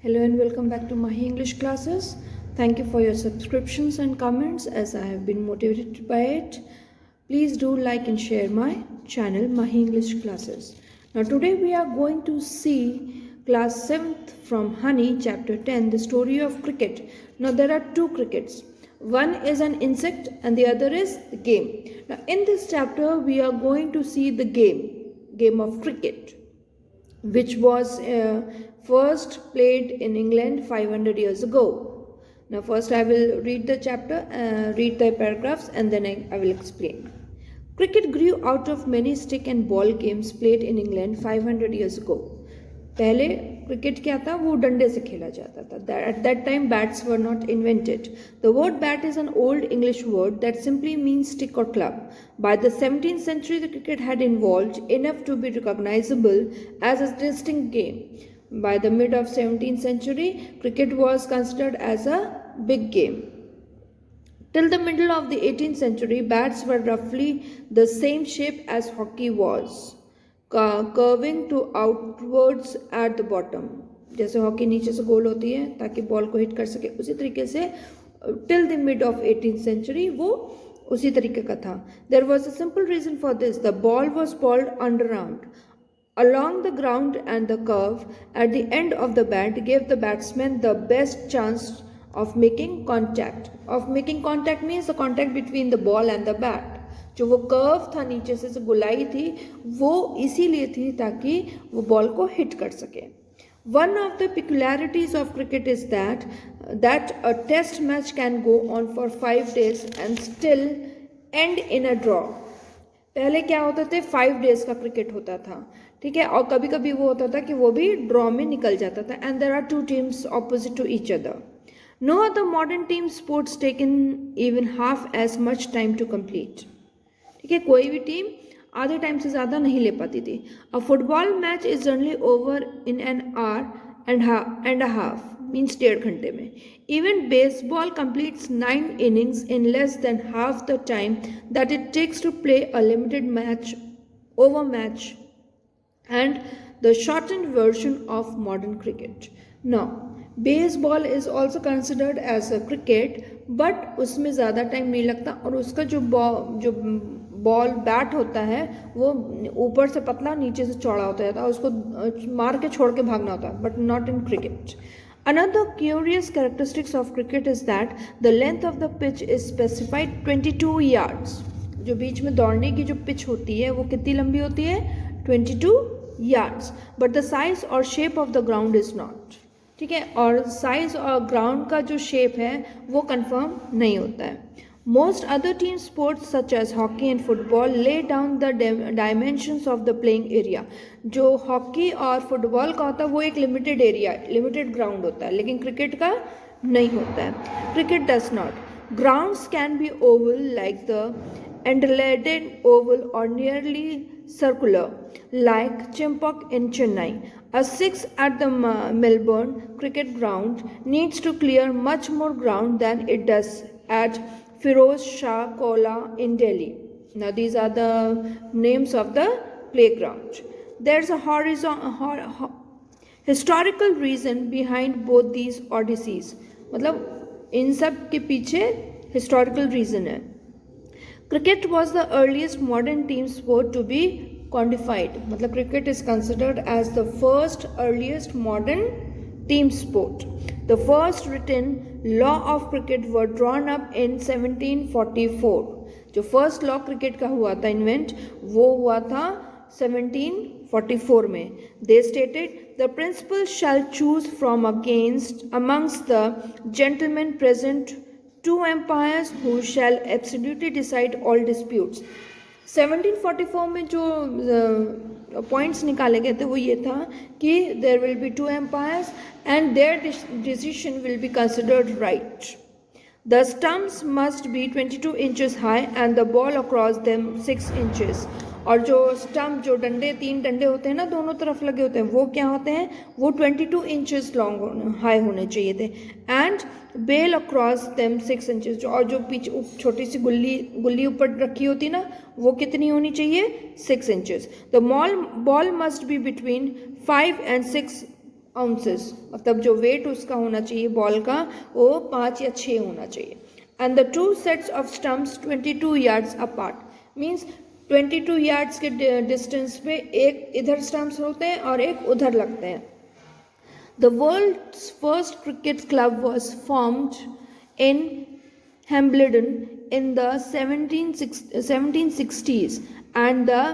Hello and welcome back to Mahi English classes. Thank you for your subscriptions and comments as I have been motivated by it. Please do like and share my channel Mahi English classes. Now today we are going to see class 7th from Honey chapter 10, the story of cricket. Now there are two crickets. One is an insect and the other is the game. Now in this chapter we are going to see the game of cricket, which was first played in England 500 years ago. Now first I will read the chapter, read the paragraphs and then I will explain. Cricket grew out of many stick and ball games played in England 500 years ago. पहले cricket क्या था, वो डंडे से खेला जाता था. At that time bats were not invented. The word bat is an old English word that simply means stick or club. By the 17th century the cricket had evolved enough to be recognizable as a distinct game. By the mid of 17th century cricket was considered as a big game. Till the middle of the 18th century bats were roughly the same shape as hockey was, curving to outwards at the bottom. जैसे hockey नीचे से गोल होती है ताकि ball को hit कर सके, उसी तरीके से till the mid of 18th century वो उसी तरीके का था. There was a simple reason for this. The ball was balled underground along the ground, and the curve at the end of the bat gave the batsman the best chance of making contact. Of making contact means the contact between the ball and the bat. जो वो curve था नीचे से गुलाई थी वो इसीलिए थी ताकि वो बॉल को हिट कर सके. One of the peculiarities of cricket is that a test match can go on for 5 days and still end in a draw. पहले क्या होता थे, 5 days का क्रिकेट होता था, ठीक है, और कभी कभी वो होता था कि वो भी ड्रॉ में निकल जाता था. And there are two teams opposite to each other. No other modern team sports taken even half as much time to complete. ठीक है, कोई भी टीम आधे टाइम से ज़्यादा नहीं ले पाती थी. अ football match is generally over in an hour and a half, means 1.5 घंटे में. Even baseball completes 9 innings in less than half the time that it takes to play a limited match and the shortened version of modern cricket. Now, baseball is also considered as a cricket, but उसमें ज़्यादा time नहीं लगता और उसका जो ball bat होता है वो ऊपर से पतला नीचे से चौड़ा होता है, उसको मार के छोड़ के भागना होता है, but not in cricket. Another curious characteristics of cricket is that the length of the pitch is specified 22 yards. जो बीच में दौड़ने की जो पिच होती है वो कितनी लंबी होती है, 22 yards. But the size or shape of the ground is not. ठीक है, और साइज और ग्राउंड का जो शेप है वो कंफर्म नहीं होता है. Most other team sports such as hockey and football lay down the dimensions of the playing area. जो हॉकी और फुटबॉल का होता है वो एक लिमिटेड एरिया, लिमिटेड ग्राउंड होता है, लेकिन क्रिकेट का नहीं होता है. Cricket does not. Grounds can be oval like the Adelaide Oval or nearly circular like Chepauk in Chennai. A 6 at the Melbourne cricket ground needs to clear much more ground than it does at Firoz Shah Kola in Delhi. Now these are the names of the playground. There's a historical reason behind both these odysseys. मतलब इन सब के पीछे historical reason है. Cricket was the earliest modern team sport to be codified. मतलब cricket is considered as the first earliest modern team sport. The first written law of cricket were drawn up in 1744. जो first law cricket का हुआ था invent वो हुआ था 1744 में. They stated the principal shall choose from amongst the gentlemen present 2 umpires who shall absolutely decide all disputes. 1744 में जो पॉइंट्स निकाले गए थे वो ये था कि there will be 2 umpires and their decision will be considered right. The stumps must be 22 inches high and the ball across them 6 inches. और जो स्टम्प, जो डंडे, 3 डंडे होते हैं ना दोनों तरफ लगे होते हैं, वो क्या होते हैं, वो 22 inches लॉन्ग हाई होने चाहिए थे. And bail across them 6 inches. और जो पीछे छोटी सी गुल्ली ऊपर रखी होती ना वो कितनी होनी चाहिए, 6 inches. The ball must be between 5 and 6 ounces, मतलब जो वेट उसका होना चाहिए बॉल का वो 5 या 6 होना चाहिए। And the two sets of stumps 22 yards apart, means 22 yards के डिस्टेंस पे एक इधर स्टम्प्स होते हैं और एक उधर लगते हैं। The world's first cricket club was formed in Hambledon in the 1760s, and the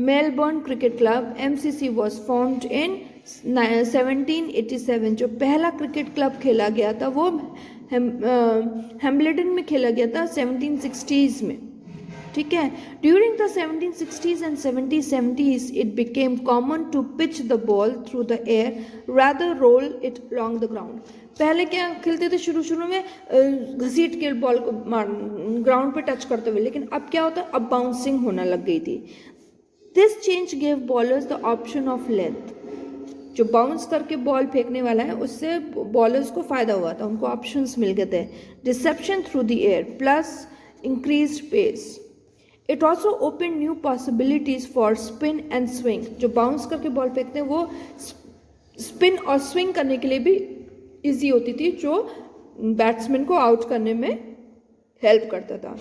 Melbourne Cricket Club (MCC) was formed in 1787। जो पहला क्रिकेट क्लब खेला गया था वो हैम्बलेडन में खेला गया था 1760s में, ठीक है। During the 1760s and 1770s it became common to pitch the ball through the air rather roll it along the ground। पहले क्या खेलते थे शुरू में घसीट के बॉल को ग्राउंड पे टच करते हुए, लेकिन अब क्या होता है, अब बाउंसिंग होना लग गई थी। This change gave bowlers the option of length, जो बाउंस करके बॉल फेंकने वाला है उससे बॉलर्स को फायदा हुआ था, उनको ऑप्शंस मिल गए थे। Reception through the air plus increased pace. It also open new possibilities for spin and swing, जो बाउंस करके बॉल फेंकते हैं वो स्पिन और स्विंग करने के लिए भी इजी होती थी, जो बैट्समैन को आउट करने में हेल्प करता था।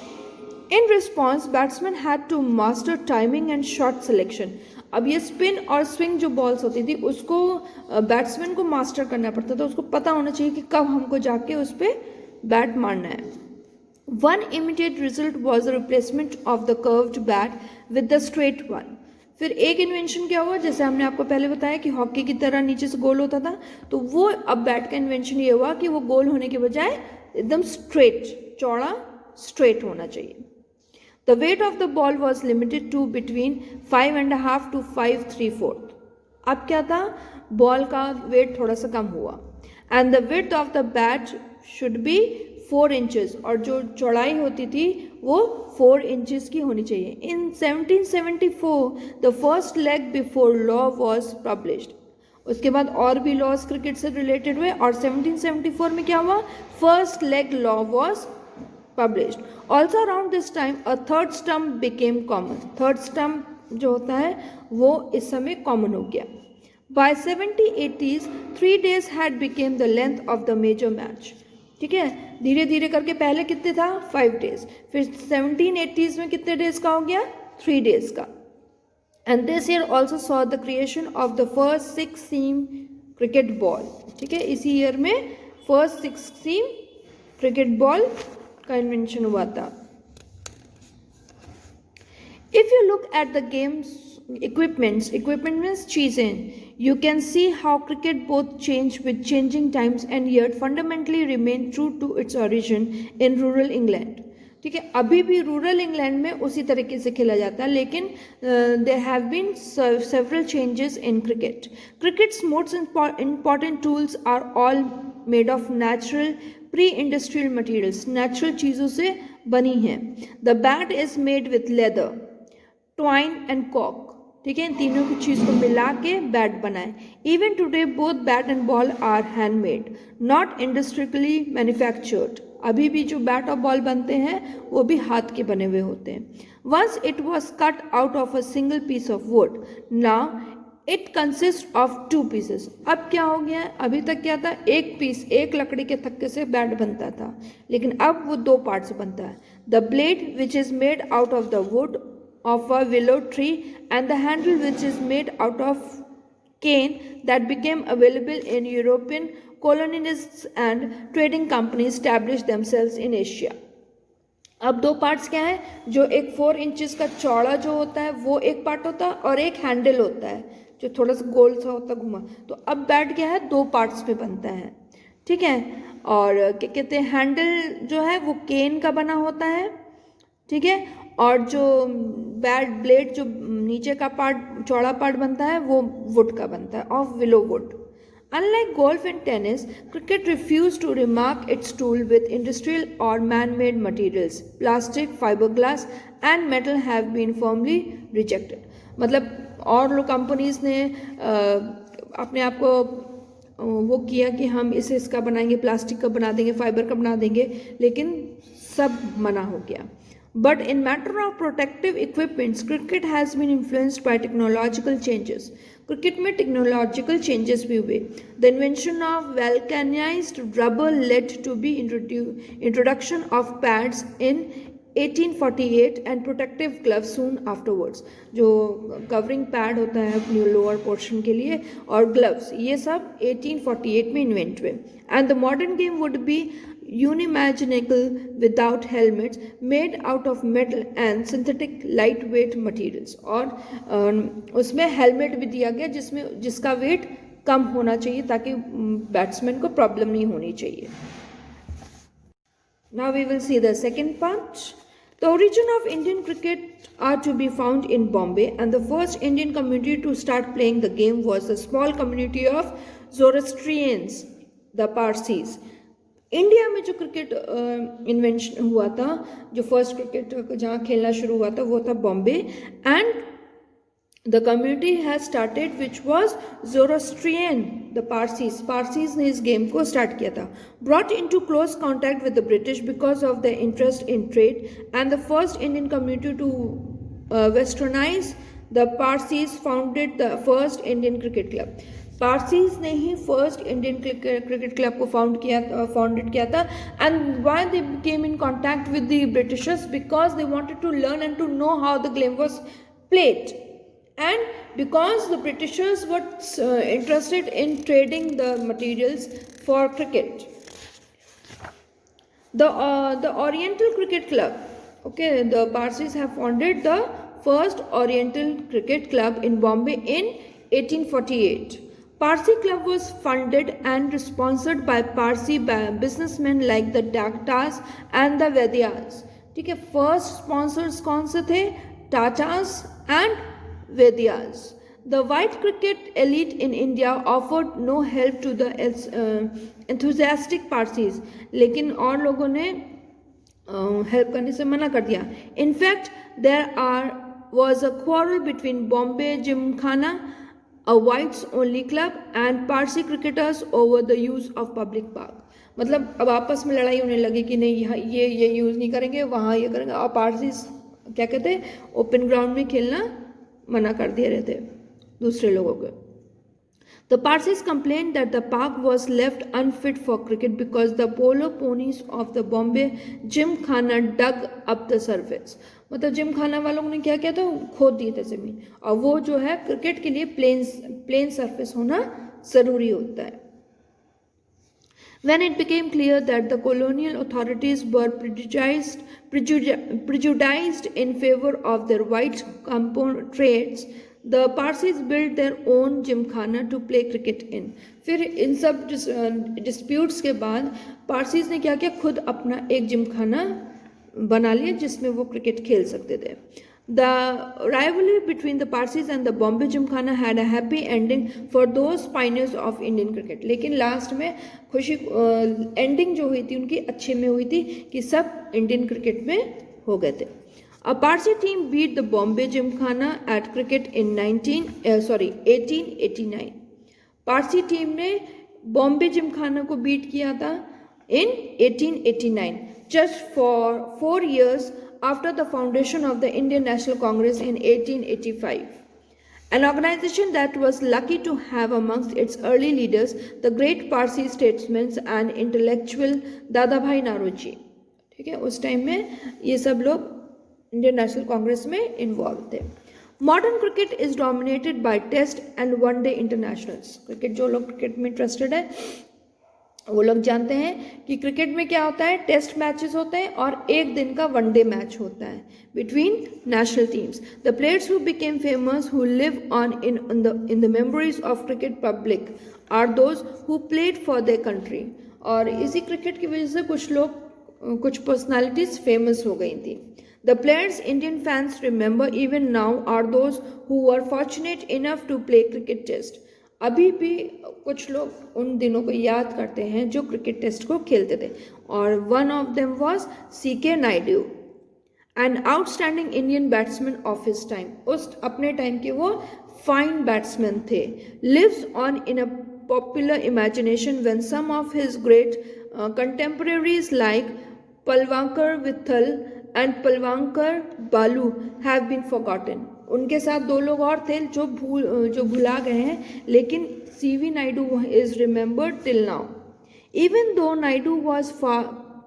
In response batsman had to master timing and shot selection. अब ये स्पिन और स्विंग जो बॉल्स होती थी उसको बैट्समैन को मास्टर करना पड़ता था, उसको पता होना चाहिए कि कब हमको जाके उस पर बैट मारना है। One immediate result was the replacement of the curved bat with the straight one। फिर एक इन्वेंशन क्या हुआ, जैसे हमने आपको पहले बताया कि हॉकी की तरह नीचे से गोल होता था, तो वो अब बैट का इन्वेंशन ये हुआ कि वो गोल होने के बजाय एकदम स्ट्रेट, चौड़ा स्ट्रेट होना चाहिए। The weight of the ball was limited to between 5.5 to 5.75। अब क्या था, बॉल का वेट थोड़ा सा कम हुआ। And the width of the bat should be 4 inches, और जो चौड़ाई होती थी वो 4 inches की होनी चाहिए। In 1774 the first leg before law was published। उसके बाद और भी लॉज क्रिकेट से रिलेटेड हुए, और 1774 में क्या हुआ, first leg law was published। Also around this time a third stump became common। Third stump जो होता है वो इस समय कॉमन हो गया। By 1780s 3 days had became the length of the major match। ठीक है, धीरे धीरे करके पहले कितने था, 5 days, फिर 1780s में कितने डेज का हो गया, 3 days का। And this year also saw the creation of the first 6-seam cricket ball। ठीक है, इसी ईयर में फर्स्ट 6-seam cricket ball का इन्वेंशन हुआ था। If you look at the game's equipment means चीजें, you can see how cricket both change with changing times and yet fundamentally remain true to its origin in rural England। ठीक है, अभी भी rural England में उसी तरीके से खेला जाता है, लेकिन there have been several changes in cricket. Cricket's most important tools are all made of natural pre industrial materials, natural चीज़ों से बनी हैं। The bat is made with leather, twine and कॉक। ठीक है, इन तीनों की चीज़ को मिला के बैट बनाए। Even today both bat and ball are handmade, not industrially manufactured. अभी भी जो बैट और बॉल बनते हैं वो भी हाथ के बने हुए होते हैं। Once it was cut out of a single piece of wood, now it consist of 2 pieces। अब क्या हो गया, अभी तक क्या था, एक पीस, एक लकड़ी के थक्के से बैट बनता था, लेकिन अब वो 2 पार्ट से बनता है। The blade which is made out of the wood of a willow tree and the handle which is made out of cane that became available in European colonists and trading companies established themselves in Asia। अब 2 parts क्या है, जो एक 4 inches का चौड़ा जो होता है वो एक पार्ट होता है, और एक हैंडल होता है जो थोड़ा सा गोल सा होता है घुमा। तो अब बैट क्या है, 2 पार्ट्स में बनता है। ठीक है, और क्या कहते हैं, हैंडल जो है वो केन का बना होता है। ठीक है, और जो बैट ब्लेड जो नीचे का पार्ट, चौड़ा पार्ट बनता है वो वुड का बनता है, of willow would. Unlike golf and tennis, cricket refused to remark its tool with industrial or man-made materials. Plastic, fiberglass and metal have been firmly rejected। मतलब और लोग कंपनीज ने अपने आप को वो किया कि हम इसे इसका बनाएंगे, प्लास्टिक का बना देंगे, फाइबर का बना देंगे, लेकिन सब मना हो गया। But in matter of protective equipments, cricket has been influenced by technological changes। Cricket में टेक्नोलॉजिकल चेंजेस भी हुए. The invention of vulcanised rubber led to be introduction of pads in 1848 and protective gloves soon afterwards. जो covering pad होता है अपनी lower portion के लिए और ग्लव्स, ये सब 1848 में इन्वेंट हुए. And the modern game would be unimaginable without helmets made out of metal and synthetic lightweight materials. और उसमें हेलमेट भी दिया गया जिसका वेट कम होना चाहिए ताकि बैट्समैन को प्रॉब्लम नहीं होनी चाहिए. Now we will see the second part. The origin of Indian cricket are to be found in Bombay, and the first Indian community to start playing the game was the small community of Zoroastrians, the Parsis. India में जो cricket invention हुआ था, जो first cricket जहाँ खेलना शुरू हुआ था वो था Bombay. And the community has started which was Zoroastrian, the Parsis ने इस गेम को स्टार्ट किया था. Brought into close contact with the British because of the interest in trade and the first Indian community to westernise the Parsis founded the first Indian cricket club. Parsis ने ही first Indian cricket club को founded किया था. And why they came in contact with the Britishers because they wanted to learn and to know how the game was played, and because the Britishers were interested in trading the materials for cricket. The oriental cricket club, okay, the Parsis have founded the first Oriental Cricket Club in Bombay in 1848. Parsi Club was funded and sponsored by Parsi businessmen like the Tatas and the Vedyas. ठीक है, first sponsors कौन से थे? Tatas and Wadias. The white cricket elite in India offered no help to the enthusiastic Parsis, लेकिन और लोगों ने help करने से मना कर दिया. In fact, there was a quarrel between Bombay Gymkhana, a whites only club, and Parsi cricketers over the use of public park. मतलब अब आपस में लड़ाई होने लगी कि नहीं ये यूज़ नहीं करेंगे, वहाँ ये करेंगे. और पारसीज क्या कहते हैं, ओपन ग्राउंड में खेलना मना कर दिए रहते दूसरे लोगों को. The Parsis complained that the park was left unfit for cricket because the polo ponies of the Bombay Gymkhana dug up the surface. मतलब जिमखाना वालों ने क्या किया था, खोद दिए थे ज़मीन, और वो जो है क्रिकेट के लिए प्लेन सरफेस होना ज़रूरी होता है. When it became clear that the colonial authorities were prejudiced in favor of their white compatriots, the Parsis built their own gymkhana to play cricket in. फिर इन सब डिस्प्यूट्स के बाद पारसीज ने क्या किया, खुद अपना एक जिमखाना बना लिया जिसमें वो क्रिकेट खेल सकते थे. The rivalry between the Parsis and the Bombay Gymkhana had a happy ending for those pioneers of Indian cricket. लेकिन लास्ट में खुशी एंडिंग जो हुई थी उनकी अच्छे में हुई थी कि सब इंडियन क्रिकेट में हो गए थे. A Parsi team beat the Bombay Gymkhana at cricket in 1889. Parsi team ने बॉम्बे जिमखाना को बीट किया था in 1889, just for 4 years after the foundation of the Indian National Congress in 1885. An organization that was lucky to have amongst its early leaders the great Parsi statesman and intellectual Dadabhai Naoroji. ठीक है, उस time में ये सब लोग Indian national Congress में involve थे. Modern cricket is dominated by test and one day internationals. Cricket जो लोग क्रिकेट में इंटरेस्टेड है वो लोग जानते हैं कि क्रिकेट में क्या होता है, टेस्ट मैचेस होते हैं और एक दिन का वनडे मैच होता है between national teams. The players who became famous who live on in the memories of cricket public are those who played for their country. और इसी क्रिकेट की वजह से कुछ पर्सनालिटीज फेमस हो गई थी. The players Indian fans remember even now are those who were fortunate enough to play cricket test. अभी भी कुछ लोग उन दिनों को याद करते हैं जो क्रिकेट टेस्ट को खेलते थे, और one of them was C.K. Naidu, an outstanding Indian batsman of his time. उस अपने टाइम के वो फाइन बैट्समैन थे. Lives on in a popular imagination when some of his great contemporaries like Palwankar Vittal and Palwankar Balu have been forgotten. उनके साथ 2 लोग और थे जो भुला गए हैं, लेकिन CV Naidu is remembered till now. Even though Naidu was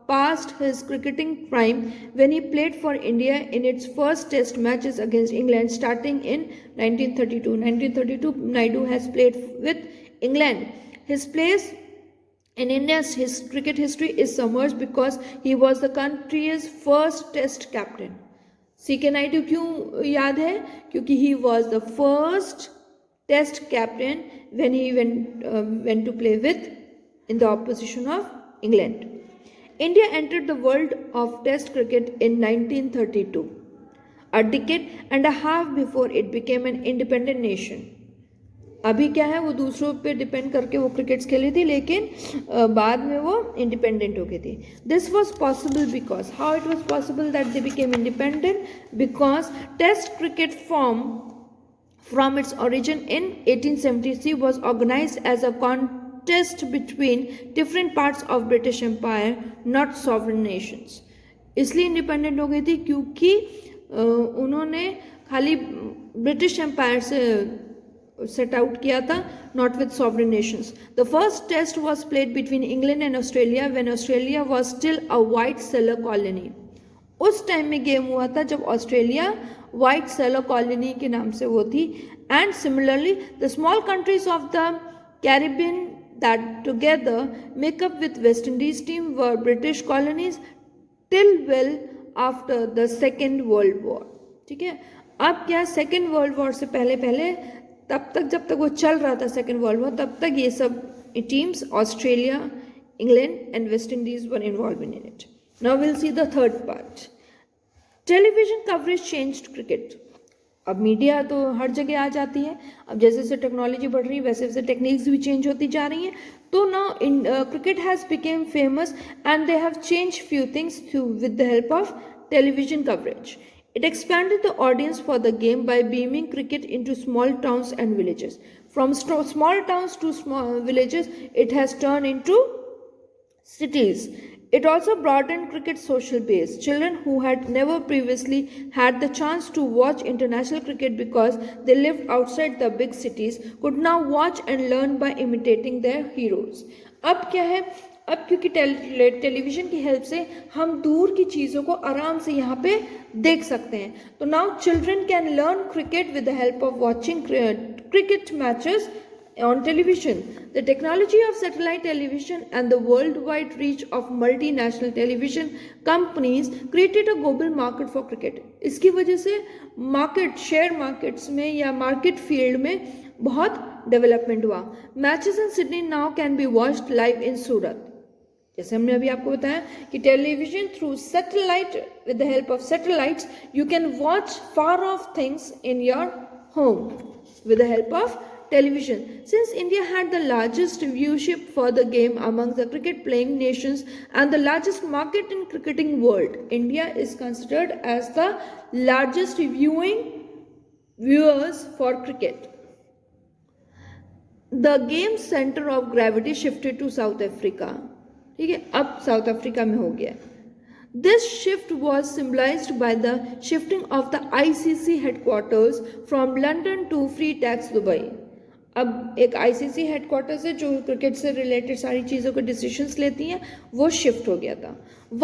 past his cricketing prime when he played for India in its first test matches against England starting in 1932. 1932, Naidu has played with England. His place in India's cricket history is submerged because he was the country's first test captain. CK Naidu क्यों याद है? क्योंकि he was the first test captain when he went to play with in the opposition of England. India entered the world of Test cricket in 1932, a decade and a half before it became an independent nation. अभी क्या है, वो दूसरों पे depend करके वो crickets खेली थी, लेकिन बाद में वो इंडिपेंडेंट हो गई थी. This was possible because, how it was possible that they became independent? Because test cricket form from its origin in 1873 was organized as a contest between different parts of British Empire, not sovereign nations. इसलिए इंडिपेंडेंट हो गई थी क्योंकि उन्होंने खाली British empire से set out किया था, not with sovereign nations. The first test was played between England and Australia when Australia was still a white settler colony. उस टाइम में गेम हुआ था जब ऑस्ट्रेलिया वाइट सेलर कॉलोनी के नाम से वो थी. And similarly the small countries of the Caribbean that together make up with West Indies team were British colonies till well after the second world war. ठीक है, अब क्या, सेकेंड वर्ल्ड वॉर से पहले तब तक, जब तक वो चल रहा था सेकेंड वर्ल्ड वॉर, तब तक ये सब teams Australia, England and West Indies were involve in it. Now we'll see the third part. Television coverage changed cricket. अब मीडिया तो हर जगह आ जाती है. अब जैसे जैसे टेक्नोलॉजी बढ़ रही है वैसे वैसे टेक्निक्स भी चेंज होती जा रही हैं. तो now cricket has become famous and they have changed few things with the help of television coverage. It expanded the audience for the game by beaming cricket into small towns and villages. From small towns to small villages, it has turned into cities. It also broadened cricket's social base. Children who had never previously had the chance to watch international cricket because they lived outside the big cities could now watch and learn by imitating their heroes. अब क्या है, अब क्योंकि television की help से हम दूर की चीज़ों को आराम से यहाँ पे देख सकते हैं. तो now children can learn cricket with the help of watching cricket matches on television. The technology of satellite television and the worldwide reach of multinational television companies created a global market for cricket. इसकी वजह से market, share markets में या market field में बहुत development हुआ. Matches in Sydney now can be watched live in Surat. जैसे हमने अभी आपको बताया कि television through satellite, with the help of satellites you can watch far off things in your home with the help of television. Since India had the largest viewership for the game among the cricket playing nations and the largest market in cricketing world, India is considered as the largest viewers for cricket. The game's center of gravity shifted to South Africa. ठीक है, अब south Africa में हो गया. This shift was symbolized by the shifting of the ICC headquarters from London to Freetax Dubai. अब एक ICC headquarters है जो क्रिकेट से रिलेटेड सारी चीज़ों के डिसीजंस लेती हैं, वो शिफ्ट हो गया था.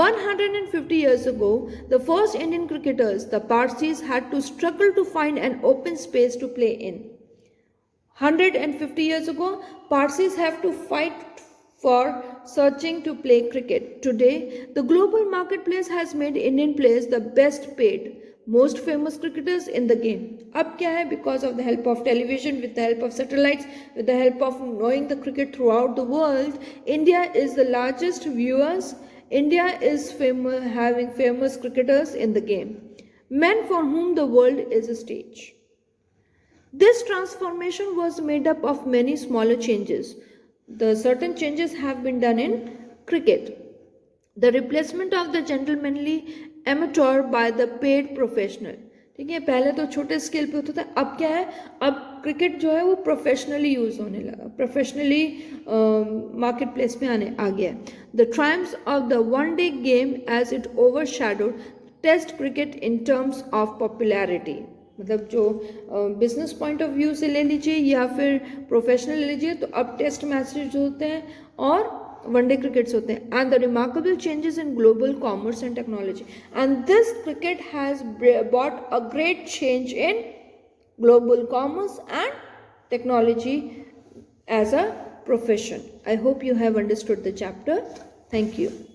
150 years ago, the first Indian cricketers, the Parsis, had to struggle to find an open space to play in. 150 years ago, Parsis have to fight for searching to play cricket. Today, the global marketplace has made Indian players the best paid, most famous cricketers in the game. अब क्या है, because of the help of television, with the help of satellites, with the help of knowing the cricket throughout the world, India is the largest viewers. India is having famous cricketers in the game, men for whom the world is a stage. This transformation was made up of many smaller changes. The certain changes have been done in cricket. The replacement of the gentlemanly amateur by the paid professional. ठीक है, पहले तो छोटे scale पे होता था, अब क्या है, अब क्रिकेट जो है वो प्रोफेशनली यूज होने लगा, प्रोफेशनली मार्केट प्लेस में आ गया. The triumphs of the one-day game as it overshadowed Test cricket in terms of popularity. मतलब जो बिजनेस पॉइंट ऑफ व्यू से ले लीजिए या फिर प्रोफेशनल ले लीजिए, तो अब टेस्ट मैचेज होते हैं और वनडे क्रिकेट्स होते हैं. And the remarkable changes in global commerce and technology, and this cricket has brought a great change in global commerce and technology as a profession. I hope you have understood the chapter. Thank you.